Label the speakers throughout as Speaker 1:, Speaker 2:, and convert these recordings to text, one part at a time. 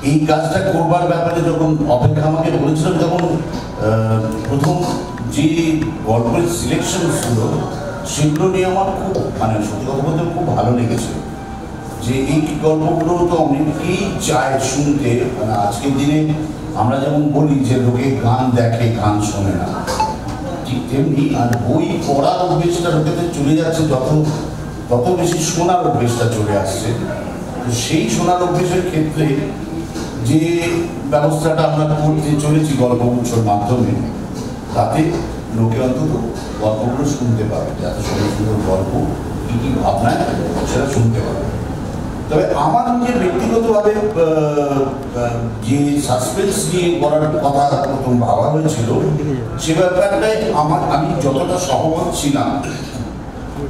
Speaker 1: এই কাজটা করবার ব্যাপারে যখন অপেক্ষা আমাকে বলেছিলাম, তখন প্রথম যে গল্পের সিলেকশন ছিল সেগুলো নিয়ে আমার খুব সত্যি কথা বলতে খুব ভালো লেগেছে। যে এই গল্পগুলো তো অনেকেই চায় শুনতে। আজকের দিনে আমরা যেমন বলি যে লোকে গান দেখে গান শোনে না, ঠিক তেমনি আর বই পড়ার অভ্যেসটা লোকেদের চলে যাচ্ছে, তত বেশি শোনার অভ্যেসটা চলে আসছে। তো সেই শোনার অভ্যেসের ক্ষেত্রে যে ব্যবস্থাটা আমরা করতে চলেছি গল্পগুচ্ছর মাধ্যমে, তাতে লোকে অন্তত গল্পগুলো শুনতে পারে, যাতে সুন্দর সুন্দর গল্প কী কী ভাবনায় সেটা শুনতে পারে। তবে আমার নিজের ব্যক্তিগতভাবে যে সাসপেন্স নিয়ে করার কথা প্রথম ভাবা হয়েছিল, সে ব্যাপারটায় আমি যতটা সহমত ছিলাম,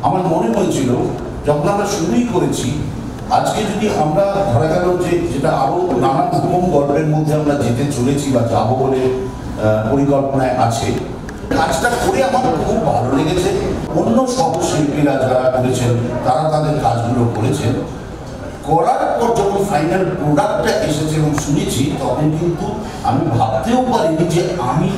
Speaker 1: আমার মনে হয়েছিল যখন আমরা শুরুই করেছি, আজকে যদি আমরা ধরা গেল যে যেটা আরো নানান রকম গল্পের মধ্যে আমরা যেতে চলেছি বা যাবো বলে পরিকল্পনায় আছে, কাজটা করে আমার খুব ভালো লেগেছে। অন্য সহশিল্পীরা যারা করেছেন তারা তাদের কাজগুলো করেছেন, করার পর যখন ফাইনাল প্রোডাক্টটা এসেছে এবং শুনেছি, তখন কিন্তু আমি ভাবতেও পারিনি যে আমি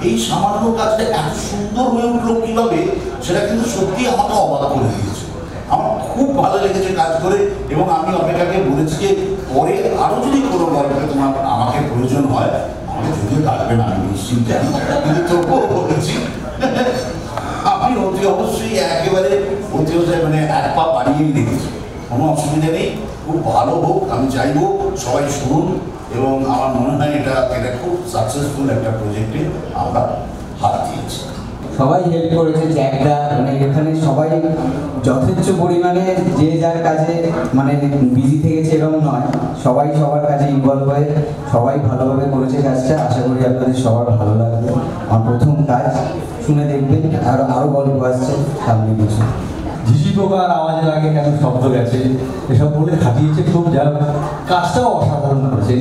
Speaker 1: এই সামান্য কাজটা এত সুন্দর হয়ে উঠলো কিভাবে, সেটা কিন্তু সত্যি আমাকে অবাক করে দিয়েছে। আমার খুব ভালো লেগেছে কাজ করে, এবং আমি অপেক্ষাকে বলেছি যে পরে আরো যদি কোনো গল্পে তোমার আমাকে প্রয়োজন হয়, আমাকে যদিও ডাকবে না, আমি নিশ্চিত জানি, কিন্তু তবুও বলেছি আমি অতি অবশ্যই একেবারে এক পা বাড়িয়েই দেখেছি, কোনো অসুবিধা নেই, খুব ভালো হোক আমি চাইবো, সবাই শুনুন। এবং আমার মনে হয় এটা খুব সাকসেসফুল একটা প্রজেক্টে আমরা হাত দিয়েছি।
Speaker 2: সবাই হেল্প করেছে, জ্যাকরা এখানে সবাই যথেচ্ছ পরিমাণে যে যার কাজে বিজি থেকেছে এরকম নয়, সবাই সবার কাজে ইনভলভ হয়ে সবাই ভালোভাবে করেছে কাজটা। আশা করি আপনাদের সবার ভালো লাগবে। আমার প্রথম কাজ, শুনে দেখবেন, আরো গল্প আসছে সামনে কিছু।
Speaker 3: ঝিঝি পোকার আওয়াজের আগে কেন শব্দ গেছে, এসব বলে খাটিয়েছে খুব, যা কাজটাও অসাধারণ করেছে।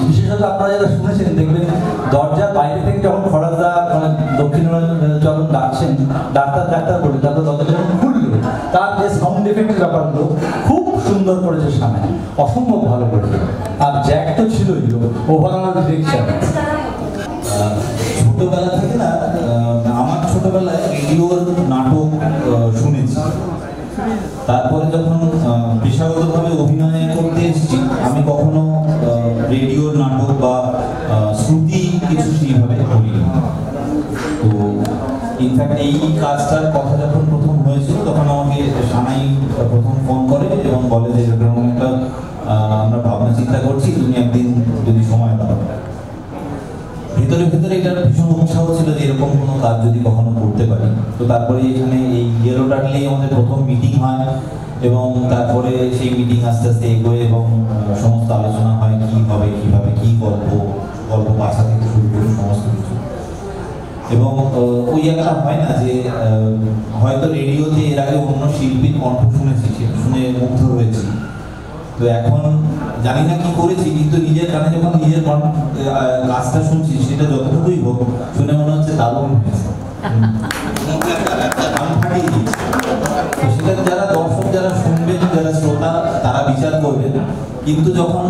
Speaker 3: বিশেষত আপনারা যারা শুনেছেন দেখবেন, দরজার বাইরে থেকে যখন খড়াদা দক্ষিণাচরণ ডাকছেন ডাক্তার বলে, তারপর দরজা যখন খুললো, তার যে সাউন্ড এফেক্টের ব্যাপারগুলো খুব সুন্দর করেছে সামনে, অসম্ভব ভালো করেছে। আর জ্যাক তো ছিলই, ওভারঅল ডিরেকশন। ছোটবেলা থেকে না, আমার ছোটবেলায় রেডিওর নাটক শুনেছি, তারপরে যখন পেশাগতভাবে অভিনয় করতে এসেছি, আমি কখনো রেডিওর নাটক বা শ্রুতি কিছু সেইভাবে করিনি। তো ইনফ্যাক্ট এই কাজটার কথা যখন প্রথম হয়েছিল, তখন আমাকে সানাই প্রথম ফোন করে এবং বলে যে এরকম একটা আমরা ভাবনা চিন্তা করছি, তুমি একদিন যদি সময় পাও। ভেতরে এটার ভীষণ উৎসাহ ছিল যে এরকম কোনো কাজ যদি কখনো করতে পারি। তো তারপরে এখানে এই ইয়েলো টার্টলেই আমাদের প্রথম মিটিং হয়, এবং তারপরে সেই মিটিং আস্তে আস্তে এগোয় এবং সমস্ত আলোচনা হয় কি হবে, কিভাবে কি গল্প বাছা থেকে শুরু করে সমস্ত কিছু। এবং ওই একটা হয় না যে হয়তো রেডিওতে এর আগে অন্য শিল্পীর কণ্ঠ শুনেছি, শুনে মুগ্ধ হয়েছি, তো এখন জানি না কি করেছি, কিন্তু নিজের কানে যখন নিজের কাজটা শুনছি, সেটা যতটুকুই হোক শুনে মনে হচ্ছে দারুণ হয়েছে। সেটা যারা দর্শক, যারা শুনবেন, যারা শ্রোতা, তারা বিচার করবেন। কিন্তু যখন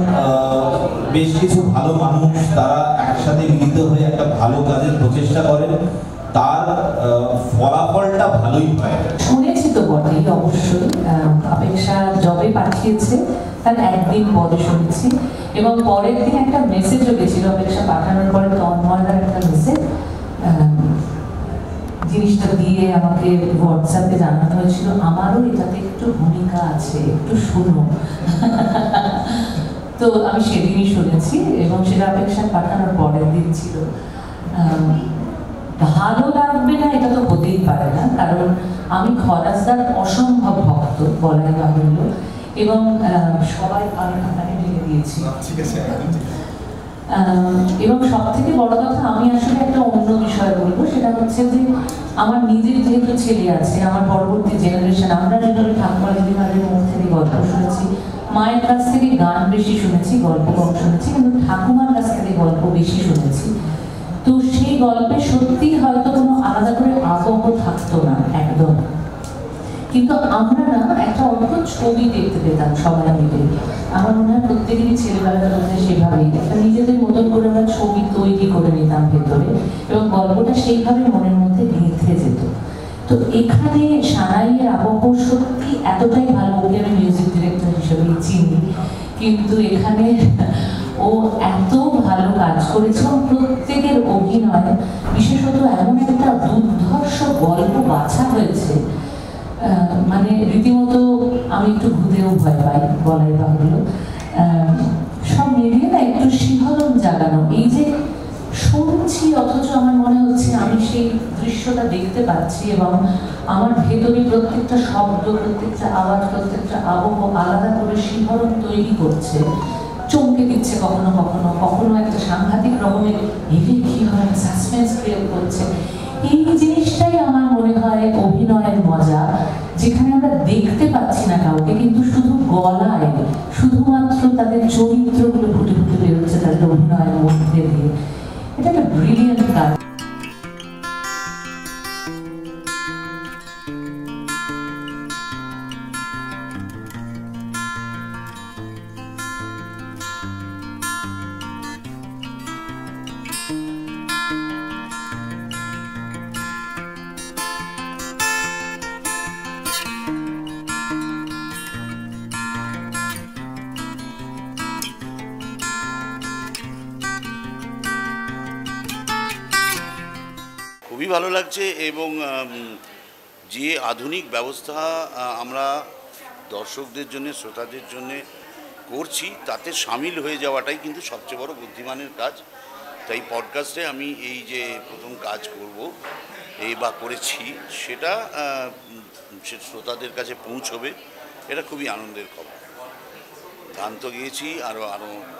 Speaker 3: বেশ কিছু ভালো মানুষ তারা একসাথে মিলিত হয়ে একটা ভালো কাজের প্রচেষ্টা করেন, তার ফলাফলটা ভালোই হয়।
Speaker 4: শুনেছি তো বটেই, অবশ্যই অপেক্ষা জবে পাঠিয়েছে তার একদিন পরে শুনেছি, এবং পরের দিন একটা মেসেজও গেছিল অপেক্ষা পাঠানোর পরে, তন্ময়দার একটা মেসেজ জিনিসটা দিয়ে আমাকে হোয়াটসঅ্যাপে জানানো হয়েছিল, আমারও এটাতে একটু ভূমিকা আছে, একটু শুনো। তো আমি সেদিনই শুনেছি, এবং সেটা অপেক্ষা পাঠানোর পরের দিন ছিল। ভালো লাগবে না এটা তো হতেই পারে না, কারণ আমি খরাজদার অসম্ভব ভক্ত বলাই বাহুল্য, এবং সবাই আমি আপনাকে ঢেলে দিয়েছি। এবং সব থেকে বড় কথা, আমি আসলে একটা অন্য বিষয় বলবো, সেটা হচ্ছে যে আমার নিজের যেহেতু ছেলে আছে, আমার পরবর্তী জেনারেশন, আমরা যেভাবে ঠাকুমা দিদিমাদের মুখ থেকে গল্প শুনেছি, মায়ের কাছ থেকে গান বেশি শুনেছি, গল্প কম শুনেছি, কিন্তু ঠাকুমার কাছ থেকে গল্প বেশি শুনেছি। তো সেই গল্পে সত্যি হয়তো কোনো আলাদা করে আবহ থাকতো না একদম, কিন্তু আমরা না একটা অদ্ভুত ছবি দেখতে পেতাম সবাই মিলে। আমার মনে হয় প্রত্যেকেরই ছেলেবেলাটা বোধহয় সেভাবেই একটা নিজেদের মতন করে আমরা ছবি তৈরি করে নিতাম ভেতরে, এবং গল্পটা সেইভাবে মনের মধ্যে গেঁথে যেত। তো এখানে সানাইয়ের আবহ সত্যি এতটাই ভালো, ওকে আমি মিউজিক ডিরেক্টর হিসেবেই চিনি, কিন্তু এখানে ও এত ভালো কাজ করেছে। প্রত্যেকের অভিনয়, বিশেষত এমন একটা দুর্ধর্ষ গল্প বাছা হয়েছে, মানে রীতিমতো আমি একটু ভূতেও ভয় পাই, বলাই বাহুল্য। সব মিলিয়ে না একটু শিহরণ জাগানো, এই যে শুনছি অথচ আমার মনে হচ্ছে আমি সেই দৃশ্যটা দেখতে পাচ্ছি, এবং আমার ভেতরে প্রত্যেকটা শব্দ, প্রত্যেকটা আওয়াজ, প্রত্যেকটা আবহ আলাদা করে শিহরণ তৈরি করছে, চমকে দিচ্ছে কখনো কখনো, কখনো একটা সাংঘাতিক রকমের হেভি কি হয় সাসপেন্স ক্রিয়েট করছে। এই জিনিসটাই আমার মনে হয় অভিনয়ের মজা, যেখানে আমরা দেখতে পাচ্ছি না কাউকে, কিন্তু শুধু গলায় শুধুমাত্র তাদের চরিত্রগুলো ফুটে ফুটে বেরোচ্ছে তাদের অভিনয়ের মধ্যে দিয়ে। এটা একটা ব্রিলিয়েন্ট কাজ।
Speaker 1: খুবই ভালো লাগছে, এবং যে আধুনিক ব্যবস্থা আমরা দর্শকদের জন্য, শ্রোতাদের জন্য করছি, তাতে সামিল হয়ে যাওয়াটাই কিন্তু সবচেয়ে বড় বুদ্ধিমানের কাজ। তাই পডকাস্টে আমি এই যে প্রথম কাজ করব বা করেছি, সেটা শ্রোতাদের কাছে পৌঁছবে, এটা খুবই আনন্দের খবর। গান তো গেয়েছি, আরও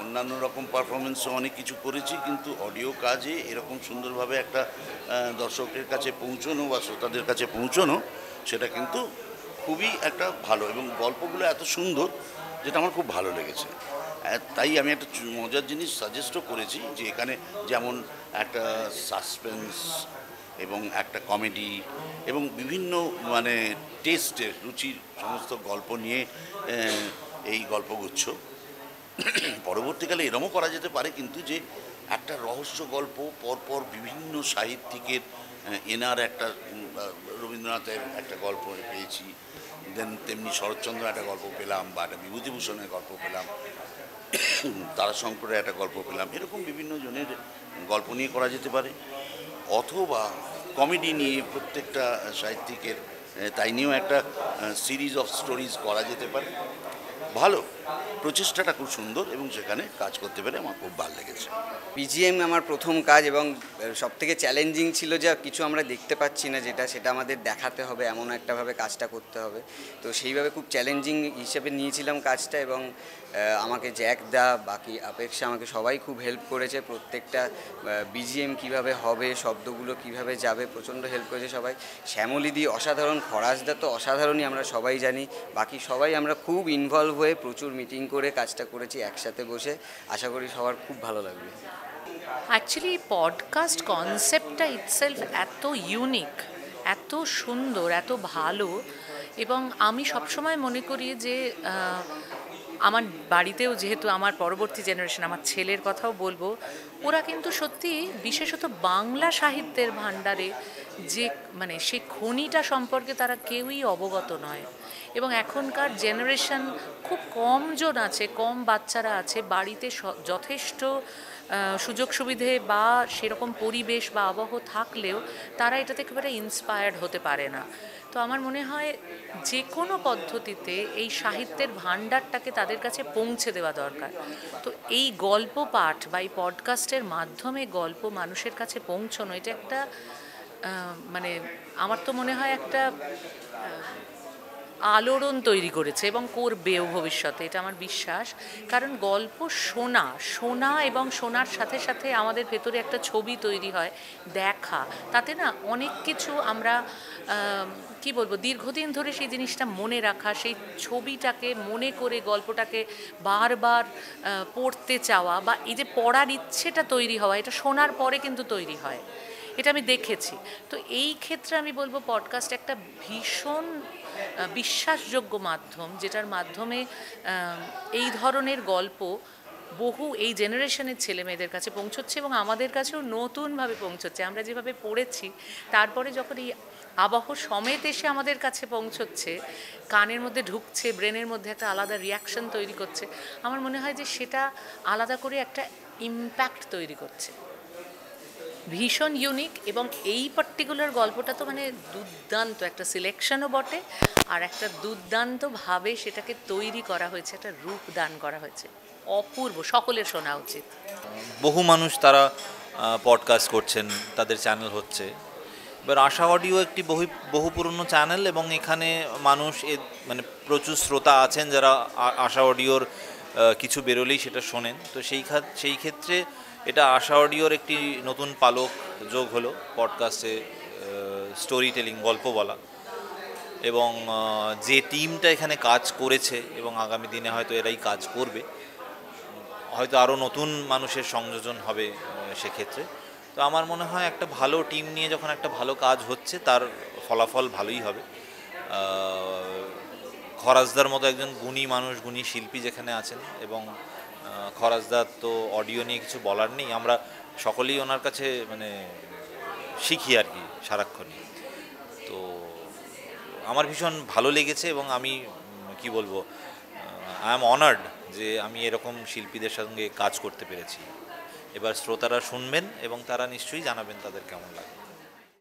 Speaker 1: অন্যান্য রকম পারফরমেন্সও অনেক কিছু করেছি, কিন্তু অডিও কাজে এরকম সুন্দরভাবে একটা দর্শকের কাছে পৌঁছানো বা শ্রোতাদের কাছে পৌঁছানো, সেটা কিন্তু খুবই একটা ভালো, এবং গল্পগুলো এত সুন্দর যেটা আমার খুব ভালো লেগেছে। তাই আমি একটা মজার জিনিস সাজেস্টও করেছি, যে এখানে যেমন একটা সাসপেন্স এবং একটা কমেডি এবং বিভিন্ন মানে টেস্টের, রুচির সমস্ত গল্প নিয়ে এই গল্পগুচ্ছ। পরবর্তীকালে এরমও করা যেতে পারে কিন্তু, যে একটা রহস্য গল্প পরপর বিভিন্ন সাহিত্যিকের, এনার একটা রবীন্দ্রনাথের একটা গল্প পেয়েছি, দেন তেমনি শরৎচন্দ্র একটা গল্প পেলাম, বা একটা বিভূতিভূষণের গল্প পেলাম, তারাশঙ্করের একটা গল্প পেলাম, এরকম বিভিন্ন জনের গল্প নিয়ে করা যেতে পারে, অথবা কমেডি নিয়ে প্রত্যেকটা সাহিত্যিকের, তাই নিয়েও একটা সিরিজ অফ স্টোরিজ করা যেতে পারে। ভালো, প্রচেষ্টাটা খুব সুন্দর, এবং সেখানে কাজ করতে পেরে আমার খুব ভালো লেগেছে।
Speaker 2: বিজিএম আমার প্রথম কাজ, এবং সবথেকে চ্যালেঞ্জিং ছিল যে কিছু আমরা দেখতে পাচ্ছি না, সেটা আমাদের দেখাতে হবে, এমন একটাভাবে কাজটা করতে হবে। তো সেইভাবে খুব চ্যালেঞ্জিং হিসেবে নিয়েছিলাম কাজটা, এবং আমাকে জ্যাকদা, বাকি অপেক্ষা, আমাকে সবাই খুব হেল্প করেছে। প্রত্যেকটা বিজিএম কিভাবে হবে, শব্দগুলো কিভাবে যাবে, প্রচণ্ড হেল্প করেছে সবাই। শ্যামলীদি অসাধারণ, খরাজদা তো অসাধারণই, আমরা সবাই জানি। বাকি সবাই আমরা খুব ইনভলভ হয়ে প্রচুর মিটিং করে কাজটা করেছি একসাথে বসে। আশা করি সবার খুব ভালো লাগবে।
Speaker 5: অ্যাকচুয়ালি পডকাস্ট কনসেপ্টটা ইটসেলফ এত ইউনিক, এত সুন্দর, এত ভালো, এবং আমি সবসময় মনে করি যে আমার বাড়িতেও, যেহেতু আমার পরবর্তী জেনারেশন, আমার ছেলের কথাও বলবো, ওরা কিন্তু সত্যি বিশেষত বাংলা সাহিত্যের ভাণ্ডারে যে মানে সে খনিটা সম্পর্কে তারা কেউই অবগত নয়। এবং এখনকার জেনারেশন খুব কম জন আছে, কম বাচ্চারা আছে বাড়িতে যথেষ্ট সুযোগ সুবিধে বা সেরকম পরিবেশ বা আবহ থাকলেও তারা এটাতে একেবারে ইন্সপায়ার্ড হতে পারে না। তো আমার মনে হয় যে কোনো পদ্ধতিতে এই সাহিত্যের ভাণ্ডারটাকে তাদের কাছে পৌঁছে দেওয়া দরকার। তো এই গল্প পাঠ বা এই পডকাস্টের মাধ্যমে গল্প মানুষের কাছে পৌঁছানো, এটা একটা মানে আমার তো মনে হয় একটা আলোড়ন তৈরি করেছে, এবং করবেও ভবিষ্যতে, এটা আমার বিশ্বাস। কারণ গল্প শোনা এবং শোনার সাথে সাথে আমাদের ভেতরে একটা ছবি তৈরি হয়, দেখা, তাতে না অনেক কিছু আমরা কি বলবো, দীর্ঘদিন ধরে সেই জিনিসটা মনে রাখা, সেই ছবিটাকে মনে করে গল্পটাকে বারবার পড়তে চাওয়া, বা এই যে পড়ার ইচ্ছেটা তৈরি হওয়া, এটা শোনার পরে কিন্তু তৈরি হয়। এটা আমি দেখেছি। তো এই ক্ষেত্রে আমি বলবো পডকাস্ট একটা ভীষণ বিশ্বাসযোগ্য মাধ্যম, যেটার মাধ্যমে এই ধরনের গল্প বহু এই জেনারেশনের ছেলে মেয়েদের কাছে পৌঁছচ্ছে এবং আমাদের কাছেও নতুনভাবে পৌঁছচ্ছে। আমরা যেভাবে পড়েছি তারপরে যখন এই আবহ সমেত এসে আমাদের কাছে পৌঁছচ্ছে, কানের মধ্যে ঢুকছে, ব্রেনের মধ্যে একটা আলাদা রিয়াকশন তৈরি করছে, আমার মনে হয় যে সেটা আলাদা করে একটা ইম্প্যাক্ট তৈরি করছে, ভীষণ ইউনিক। এবং এই পার্টিকুলার গল্পটা তো মানে দুর্দান্ত একটা সিলেকশনও বটে, আর একটা দুর্দান্তভাবে সেটাকে তৈরি করা হয়েছে, একটা রূপ দান করা হয়েছে, অপূর্ব, সকলের শোনা উচিত।
Speaker 6: বহু মানুষ তারা পডকাস্ট করছেন, তাদের চ্যানেল হচ্ছে। এবার আশা অডিও একটি বহু পুরনো চ্যানেল এবং এখানে মানুষ মানে প্রচুর শ্রোতা আছেন যারা আশা অডিওর কিছু বেরোলেই সেটা শোনেন। তো সেই ক্ষেত্রে এটা আশা অডিওর একটি নতুন পালক যোগ হলো পডকাস্টে, স্টোরি টেলিং, গল্প বলা। এবং যে টিমটা এখানে কাজ করেছে এবং আগামী দিনে হয়তো এরাই কাজ করবে, হয়তো আরও নতুন মানুষের সংযোজন হবে সেক্ষেত্রে। তো আমার মনে হয় একটা ভালো টিম নিয়ে যখন একটা ভালো কাজ হচ্ছে তার ফলাফল ভালোই হবে। খরাজদার মতো একজন গুণী মানুষ, গুণী শিল্পী যেখানে আছেন, এবং খরাজদার তো অডিও নিয়ে কিছু বলার নেই, আমরা সকলেই ওনার কাছে মানে শিখি আর কি সারাক্ষণই। তো আমার ভীষণ ভালো লেগেছে এবং আমি কি বলবো, আই এম অনার্ড যে আমি এরকম শিল্পীদের সঙ্গে কাজ করতে পেরেছি। এবার শ্রোতারা শুনবেন এবং তারা নিশ্চয়ই জানাবেন তাদের কেমন লাগে।